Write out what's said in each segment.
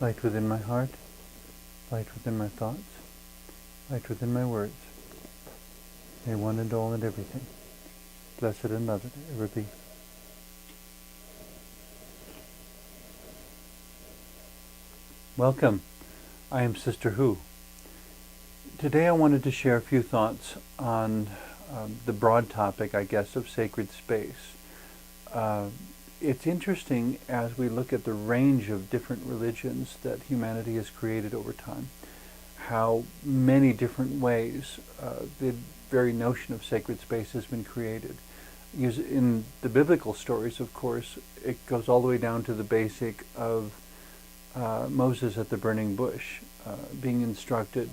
light within my heart, light within my thoughts, light within my words. May one and all and everything, blessed and loved, ever be. Welcome. I am Sister Who. Today I wanted to share a few thoughts on the broad topic, I guess, of sacred space. It's interesting as we look at the range of different religions that humanity has created over time, how many different ways the very notion of sacred space has been created. In the biblical stories, of course, it goes all the way down to the basic of Moses at the burning bush, being instructed,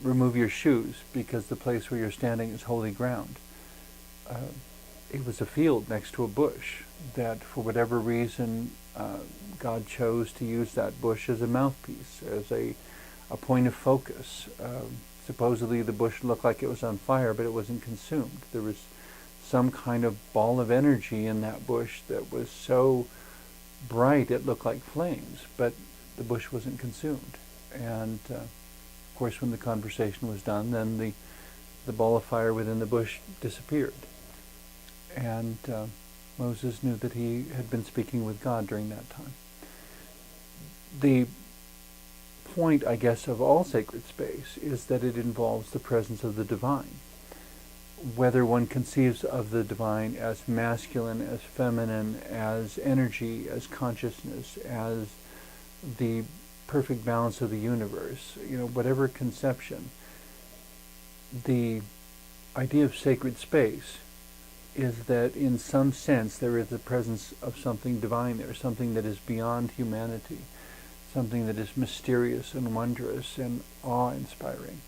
remove your shoes because the place where you're standing is holy ground. It was a field next to a bush that, for whatever reason, God chose to use that bush as a mouthpiece, as a point of focus. Supposedly the bush looked like it was on fire, but it wasn't consumed. There was some kind of ball of energy in that bush that was so bright it looked like flames, but the bush wasn't consumed. And of course, when the conversation was done, then the ball of fire within the bush disappeared. And Moses knew that he had been speaking with God during that time. The point, I guess, of all sacred space is that it involves the presence of the divine. Whether one conceives of the divine as masculine, as feminine, as energy, as consciousness, as the perfect balance of the universe, whatever conception, the idea of sacred space is that in some sense there is the presence of something divine there, something that is beyond humanity, something that is mysterious and wondrous and awe-inspiring.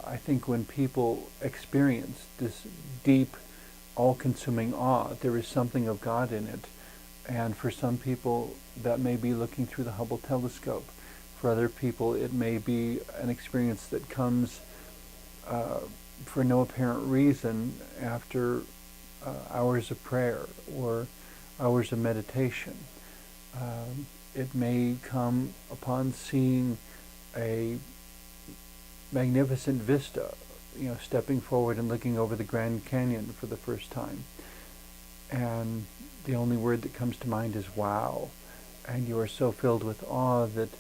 I think when people experience this deep, all-consuming awe, there is something of God in it. And for some people, that may be looking through the Hubble telescope. For other people, it may be an experience that comes for no apparent reason after hours of prayer or hours of meditation. It may come upon seeing a magnificent vista, stepping forward and looking over the Grand Canyon for the first time. And the only word that comes to mind is wow. And you are so filled with awe that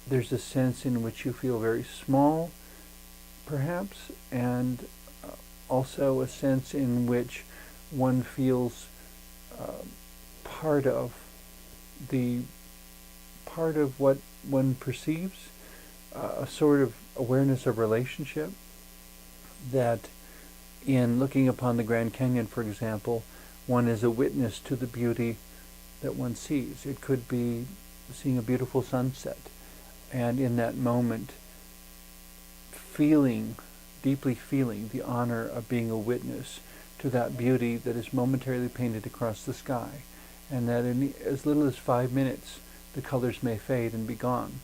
there's a sense in which you feel very small, perhaps, and also a sense in which one feels part of what one perceives, a sort of awareness of relationship that in looking upon the Grand Canyon, for example, one is a witness to the beauty that one sees. It could be seeing a beautiful sunset, and in that moment deeply feeling the honor of being a witness to that beauty that is momentarily painted across the sky, and that in as little as 5 minutes the colors may fade and be gone.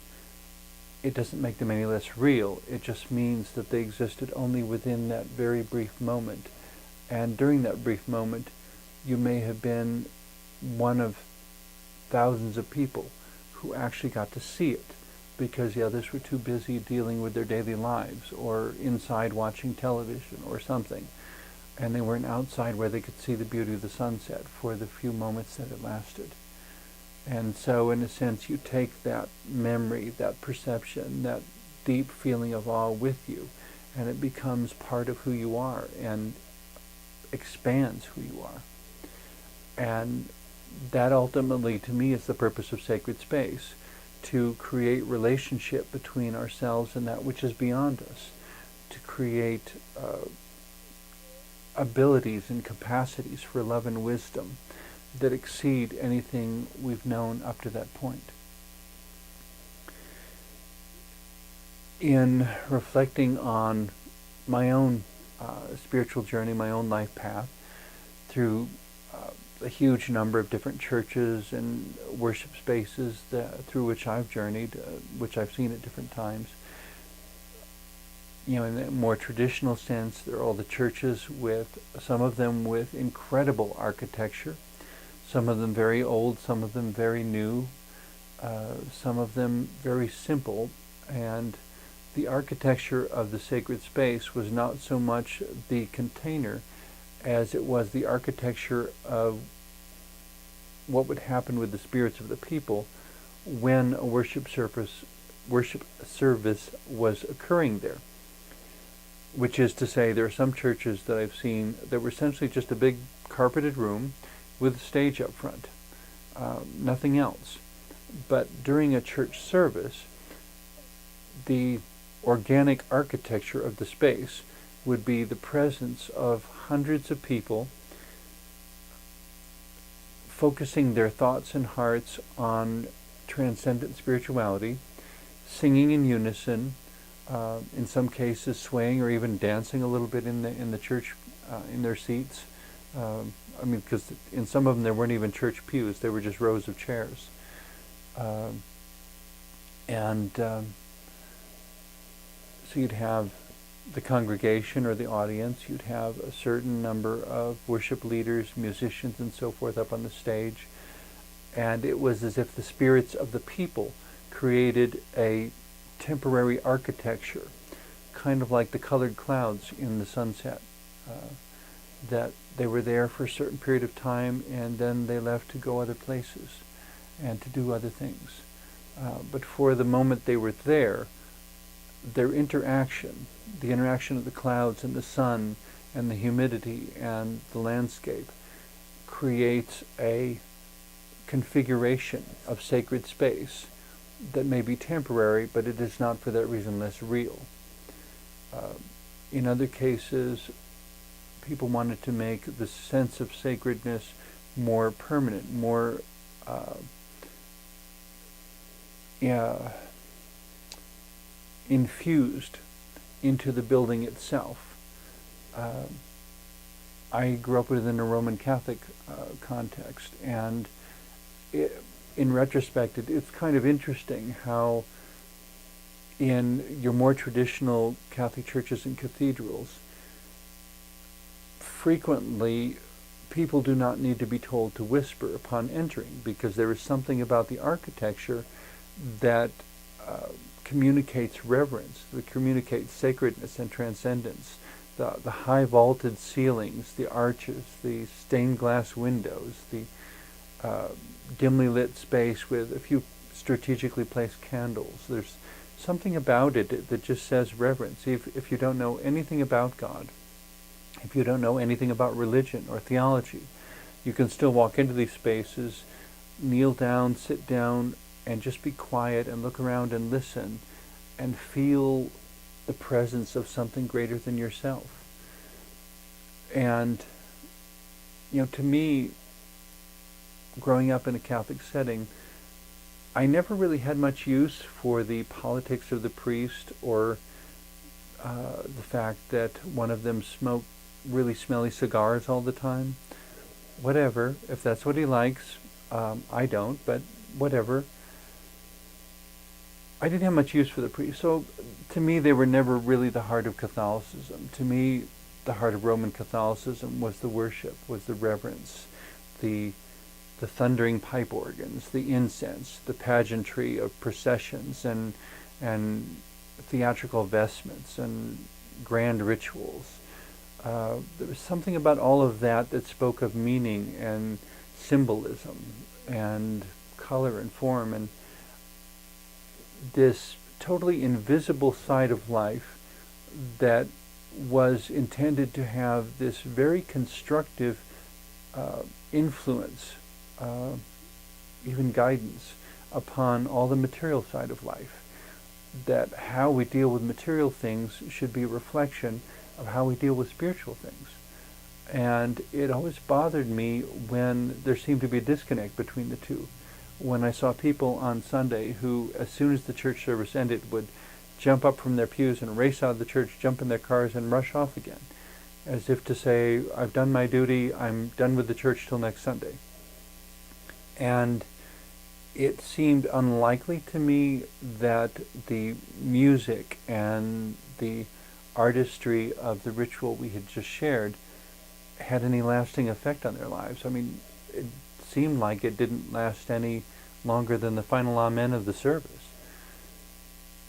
It doesn't make them any less real. It just means that they existed only within that very brief moment. And during that brief moment, you may have been one of thousands of people who actually got to see it because the others were too busy dealing with their daily lives or inside watching television or something. And they weren't outside where they could see the beauty of the sunset for the few moments that it lasted. And so, in a sense, you take that memory, that perception, that deep feeling of awe with you, and it becomes part of who you are and expands who you are. And that ultimately, to me, is the purpose of sacred space, to create relationship between ourselves and that which is beyond us, to create abilities and capacities for love and wisdom that exceed anything we've known up to that point. In reflecting on my own spiritual journey, my own life path, through a huge number of different churches and worship spaces through which I've journeyed, which I've seen at different times, in a more traditional sense, there are all the churches some of them with incredible architecture, some of them very old, some of them very new, some of them very simple, and the architecture of the sacred space was not so much the container as it was the architecture of what would happen with the spirits of the people when a worship service was occurring there. Which is to say, there are some churches that I've seen that were essentially just a big carpeted room with a stage up front, nothing else. But during a church service, the organic architecture of the space would be the presence of hundreds of people focusing their thoughts and hearts on transcendent spirituality, singing in unison, in some cases swaying or even dancing a little bit in the church, in their seats. Because in some of them there weren't even church pews; they were just rows of chairs. So you'd have the congregation or the audience, you'd have a certain number of worship leaders, musicians, and so forth up on the stage, and it was as if the spirits of the people created a temporary architecture, kind of like the colored clouds in the sunset, that they were there for a certain period of time and then they left to go other places and to do other things. But for the moment they were there, their interaction, the interaction of the clouds and the sun and the humidity and the landscape, creates a configuration of sacred space that may be temporary, but it is not for that reason less real. In other cases, people wanted to make the sense of sacredness more permanent, more infused into the building itself. I grew up within a Roman Catholic context, and in retrospect, it's kind of interesting how in your more traditional Catholic churches and cathedrals, frequently people do not need to be told to whisper upon entering, because there is something about the architecture that communicates reverence, that communicates sacredness and transcendence. The high vaulted ceilings, the arches, the stained glass windows, the dimly lit space with a few strategically placed candles. There's something about it that just says reverence. If you don't know anything about God, if you don't know anything about religion or theology, you can still walk into these spaces, kneel down, sit down, and just be quiet and look around and listen and feel the presence of something greater than yourself. And, to me, growing up in a Catholic setting, I never really had much use for the politics of the priest or the fact that one of them smoked really smelly cigars all the time. Whatever, if that's what he likes. I don't, but whatever. I didn't have much use for the priest. So to me, they were never really the heart of Catholicism. To me, the heart of Roman Catholicism was the worship, was the reverence, the thundering pipe organs, the incense, the pageantry of processions and theatrical vestments and grand rituals. There was something about all of that spoke of meaning and symbolism and color and form, and this totally invisible side of life that was intended to have this very constructive influence, even guidance, upon all the material side of life. That how we deal with material things should be a reflection of how we deal with spiritual things. And it always bothered me when there seemed to be a disconnect between the two. When I saw people on Sunday who, as soon as the church service ended, would jump up from their pews and race out of the church, jump in their cars, and rush off again, as if to say, I've done my duty, I'm done with the church till next Sunday. And it seemed unlikely to me that the music and the artistry of the ritual we had just shared had any lasting effect on their lives. I mean, it seemed like it didn't last any longer than the final amen of the service.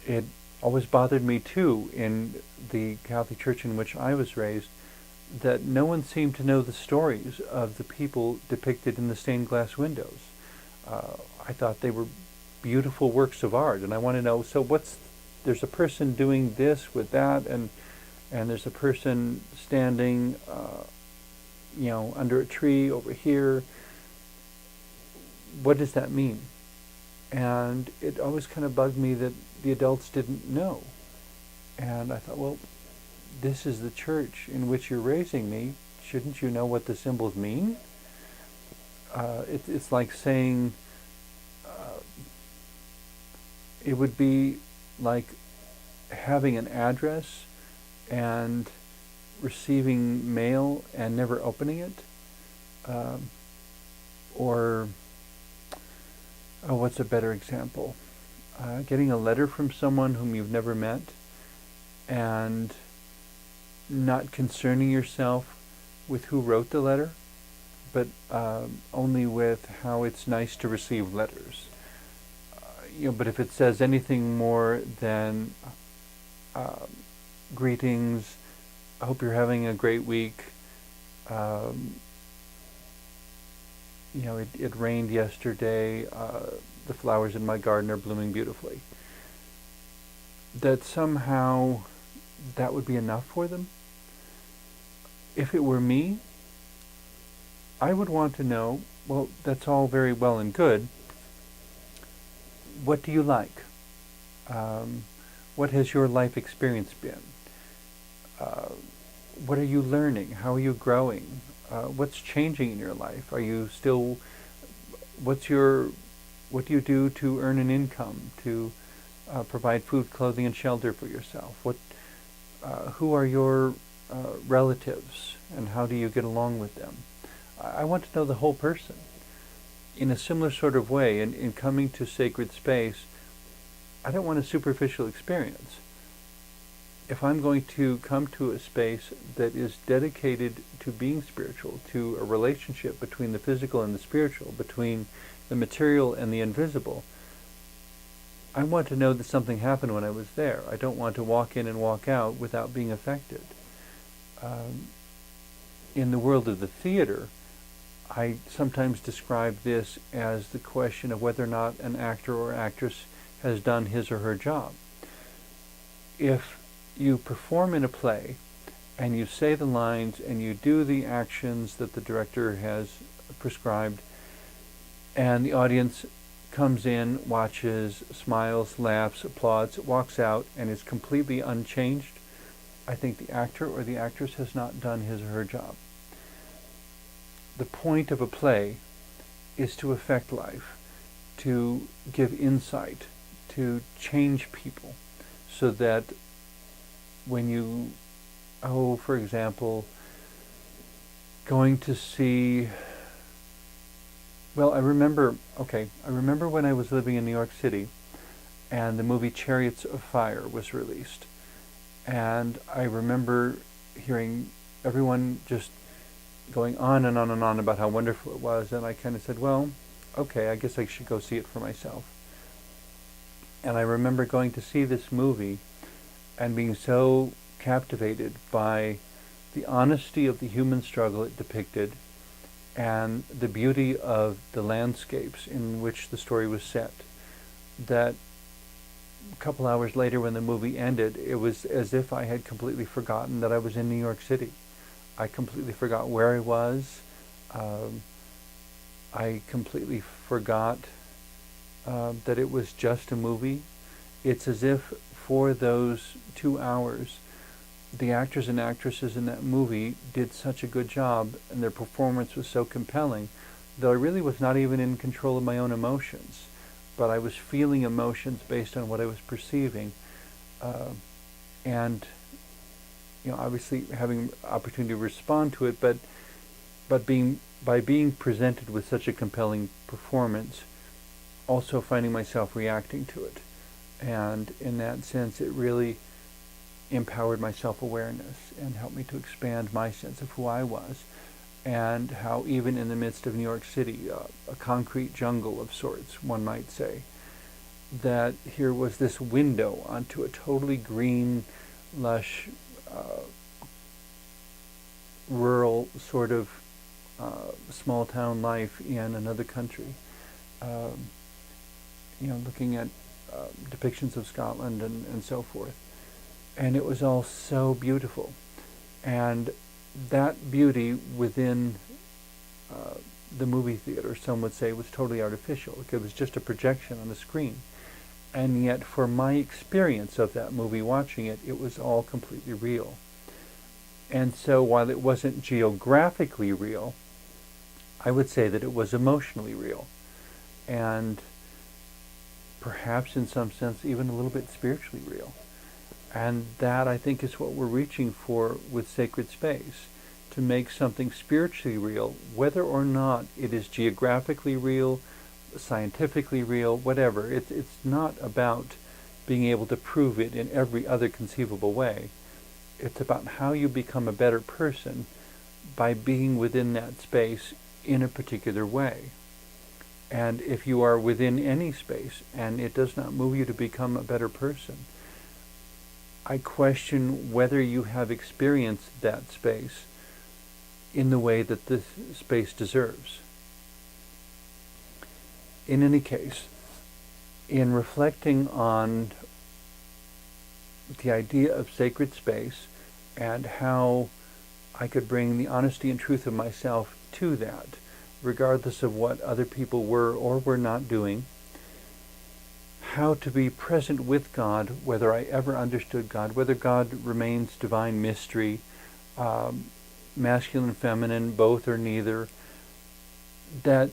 It always bothered me too, in the Catholic Church in which I was raised, that no one seemed to know the stories of the people depicted in the stained glass windows. I thought they were beautiful works of art, and I want to know, so there's a person doing this with that, and there's a person standing under a tree over here. What does that mean? And it always kind of bugged me that the adults didn't know. And I thought, well, this is the church in which you're raising me. Shouldn't you know what the symbols mean? It's like saying, it would be like having an address and receiving mail and never opening it. Or what's a better example? Getting a letter from someone whom you've never met and not concerning yourself with who wrote the letter, but only with how it's nice to receive letters. But if it says anything more than greetings, I hope you're having a great week, it rained yesterday, the flowers in my garden are blooming beautifully, that somehow that would be enough for them. If it were me, I would want to know, well, that's all very well and good. What do you like? What has your life experience been? What are you learning? How are you growing? What's changing in your life? Are you still, what do you do to earn an income, to provide food, clothing, and shelter for yourself? Who are your relatives, and how do you get along with them? I want to know the whole person. In a similar sort of way, in coming to sacred space, I don't want a superficial experience. If I'm going to come to a space that is dedicated to being spiritual, to a relationship between the physical and the spiritual, between the material and the invisible, I want to know that something happened when I was there. I don't want to walk in and walk out without being affected. In the world of the theater, I sometimes describe this as the question of whether or not an actor or actress has done his or her job. If you perform in a play and you say the lines and you do the actions that the director has prescribed, and the audience comes in, watches, smiles, laughs, applauds, walks out, and is completely unchanged, I think the actor or the actress has not done his or her job. The point of a play is to affect life, to give insight, to change people, so that when you, for example, going to see, I remember when I was living in New York City and the movie Chariots of Fire was released. And I remember hearing everyone just going on and on and on about how wonderful it was, and I kind of said, I guess I should go see it for myself. And I remember going to see this movie and being so captivated by the honesty of the human struggle it depicted and the beauty of the landscapes in which the story was set, that a couple hours later when the movie ended, it was as if I had completely forgotten that I was in New York City. I completely forgot where I was. I completely forgot that it was just a movie. It's as if for those 2 hours, the actors and actresses in that movie did such a good job, and their performance was so compelling, that I really was not even in control of my own emotions, but I was feeling emotions based on what I was perceiving, and obviously having opportunity to respond to it, but by being presented with such a compelling performance, also finding myself reacting to it. And in that sense, it really empowered my self-awareness and helped me to expand my sense of who I was. and how even in the midst of New York City, a concrete jungle of sorts, one might say, that here was this window onto a totally green, lush, rural sort of small town life in another country. Looking at depictions of Scotland and so forth. And it was all so beautiful. And that beauty within the movie theater, some would say, was totally artificial. It was just a projection on the screen. And yet, for my experience of that movie, watching it, it was all completely real. And so while it wasn't geographically real, I would say that it was emotionally real. And perhaps in some sense even a little bit spiritually real. And that, I think, is what we're reaching for with sacred space, to make something spiritually real, whether or not it is geographically real, scientifically real, whatever. It's not about being able to prove it in every other conceivable way. It's about how you become a better person by being within that space in a particular way. And if you are within any space and it does not move you to become a better person, I question whether you have experienced that space in the way that this space deserves. In any case, in reflecting on the idea of sacred space and how I could bring the honesty and truth of myself to that, regardless of what other people were or were not doing, how to be present with God, whether I ever understood God, whether God remains divine mystery, masculine, feminine, both or neither, that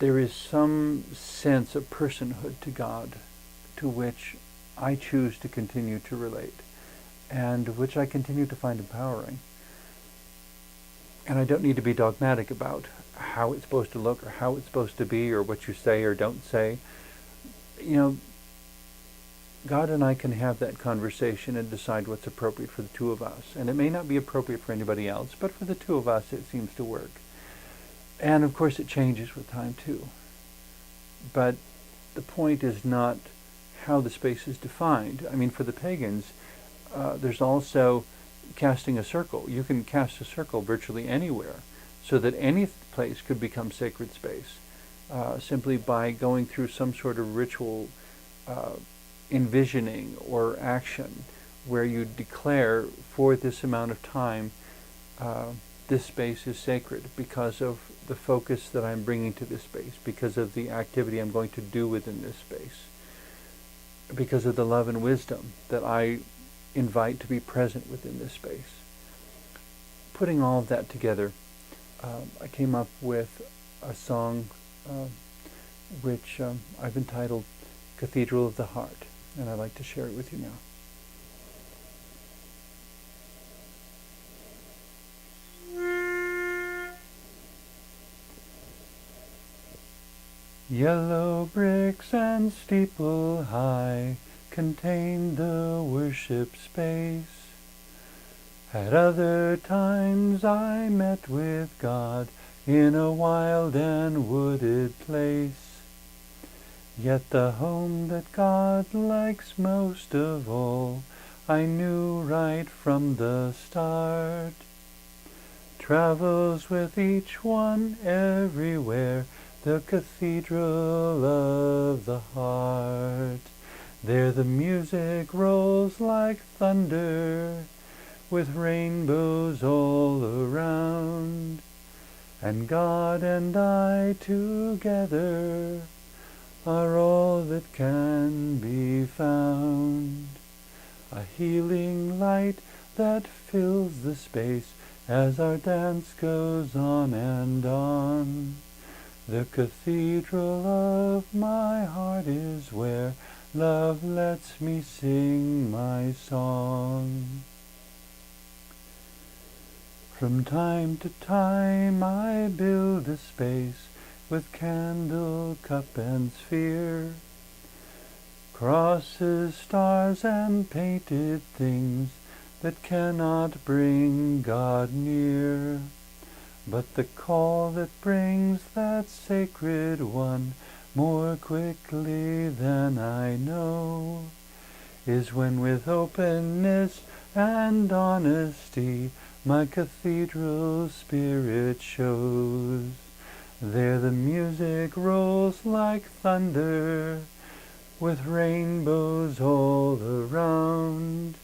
there is some sense of personhood to God to which I choose to continue to relate, and which I continue to find empowering. And I don't need to be dogmatic about how it's supposed to look or how it's supposed to be or what you say or don't say. God and I can have that conversation and decide what's appropriate for the two of us. And it may not be appropriate for anybody else, but for the two of us it seems to work. And of course it changes with time too. But the point is not how the space is defined. I mean, for the pagans, there's also casting a circle. You can cast a circle virtually anywhere, so that any place could become sacred space, simply by going through some sort of ritual envisioning or action where you declare for this amount of time this space is sacred because of the focus that I'm bringing to this space, because of the activity I'm going to do within this space, because of the love and wisdom that I invite to be present within this space. Putting all of that together, I came up with a song which I've entitled Cathedral of the Heart, and I'd like to share it with you now. Yellow bricks and steeple high contain the worship space. At other times I met with God in a wild and wooded place. Yet the home that God likes most of all, I knew right from the start. Travels with each one everywhere, the Cathedral of the Heart. There the music rolls like thunder, with rainbows all around, and God and I together are all that can be found. A healing light that fills the space as our dance goes on and on. The cathedral of my heart is where love lets me sing my song. From time to time I build a space with candle, cup, and sphere, crosses, stars, and painted things that cannot bring God near. But the call that brings that sacred one more quickly than I know is when with openness and honesty my cathedral spirit shows. There the music rolls like thunder, with rainbows all around,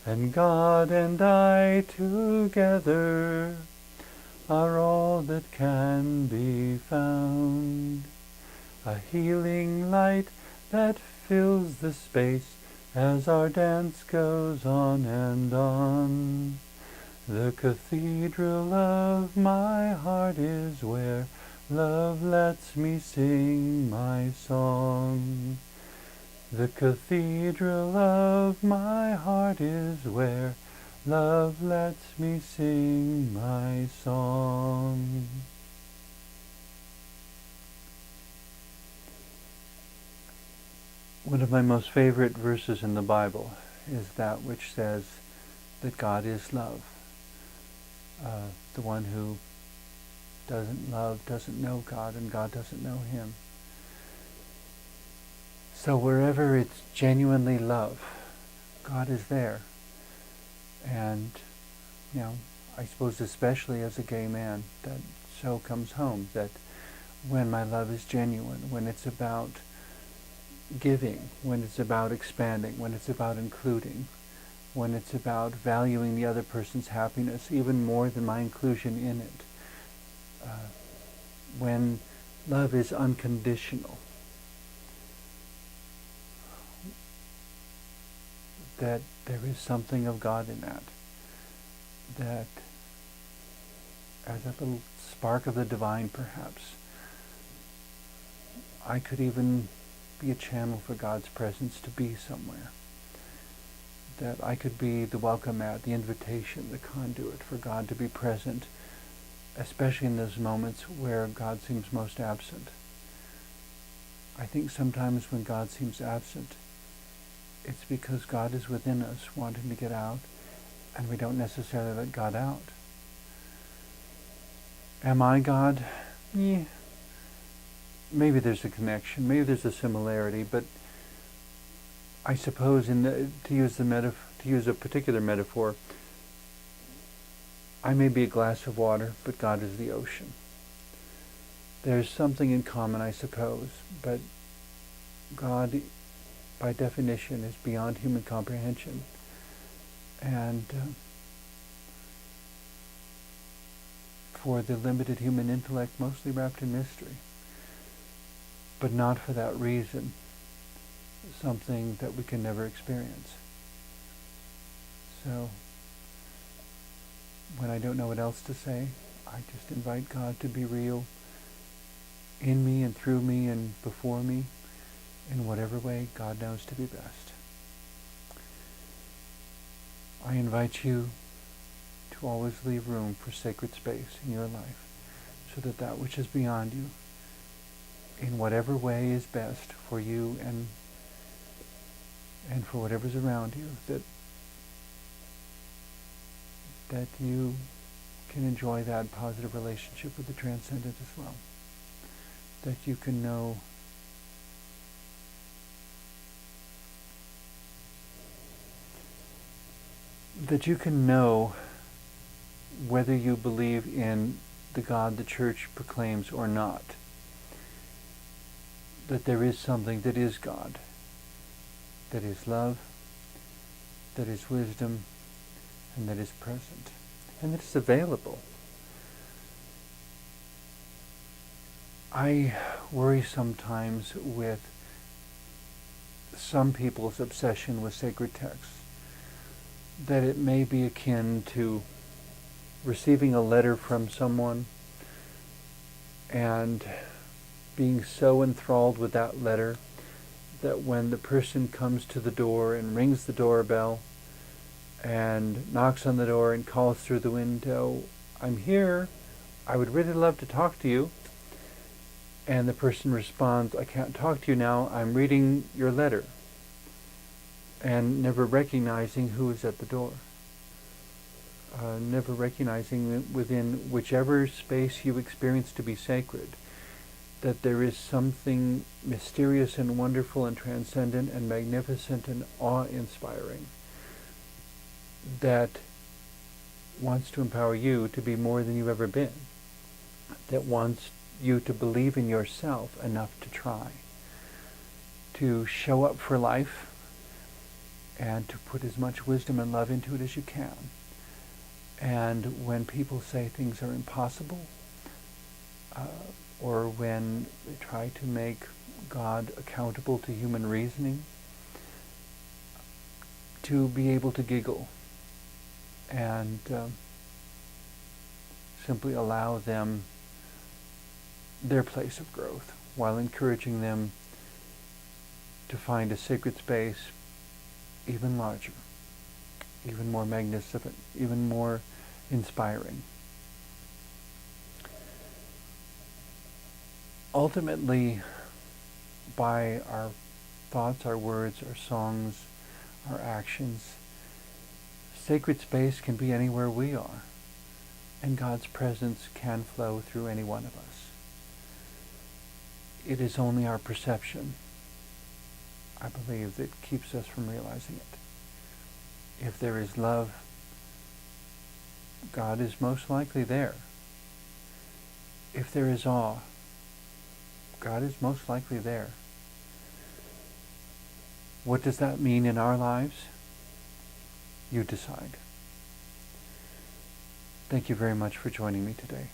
and God and I together are all that can be found. A healing light that fills the space as our dance goes on and on. The cathedral of my heart is where love lets me sing my song. The cathedral of my heart is where love lets me sing my song. One of my most favorite verses in the Bible is that which says that God is love. The one who doesn't love doesn't know God, and God doesn't know him. So wherever it's genuinely love, God is there. And, I suppose especially as a gay man, that so comes home, that when my love is genuine, when it's about giving, when it's about expanding, when it's about including, when it's about valuing the other person's happiness even more than my inclusion in it, when love is unconditional, that there is something of God in that, that as a little spark of the divine perhaps, I could even be a channel for God's presence to be somewhere. That I could be the welcome mat, the invitation, the conduit for God to be present, especially in those moments where God seems most absent. I think sometimes when God seems absent, it's because God is within us wanting to get out, and we don't necessarily let God out. Am I God? Maybe there's a connection, maybe there's a similarity, but I suppose to use a particular metaphor, I may be a glass of water, but God is the ocean. There's something in common, I suppose, but God, by definition, is beyond human comprehension. And for the limited human intellect, mostly wrapped in mystery. But not for that reason something that we can never experience. So, when I don't know what else to say, I just invite God to be real in me and through me and before me in whatever way God knows to be best. I invite you to always leave room for sacred space in your life, so that that which is beyond you, in whatever way is best for you and for whatever's around you, that you can enjoy that positive relationship with the transcendent as well. That you can know whether you believe in the God the Church proclaims or not, that there is something that is God, that is love, that is wisdom, and that is present, and that is available. I worry sometimes with some people's obsession with sacred texts, that it may be akin to receiving a letter from someone and being so enthralled with that letter that when the person comes to the door and rings the doorbell and knocks on the door and calls through the window, "I'm here, I would really love to talk to you," and the person responds, "I can't talk to you now, I'm reading your letter," and never recognizing who is at the door. never recognizing that within whichever space you experience to be sacred, that there is something mysterious and wonderful and transcendent and magnificent and awe-inspiring that wants to empower you to be more than you've ever been, that wants you to believe in yourself enough to try, to show up for life, and to put as much wisdom and love into it as you can. And when people say things are impossible, or when they try to make God accountable to human reasoning, to be able to giggle and simply allow them their place of growth, while encouraging them to find a sacred space even larger, even more magnificent, even more inspiring. Ultimately, by our thoughts, our words, our songs, our actions, sacred space can be anywhere we are, and God's presence can flow through any one of us. It is only our perception, I believe, that keeps us from realizing it. If there is love, God is most likely there. If there is awe, God is most likely there. What does that mean in our lives? You decide. Thank you very much for joining me today.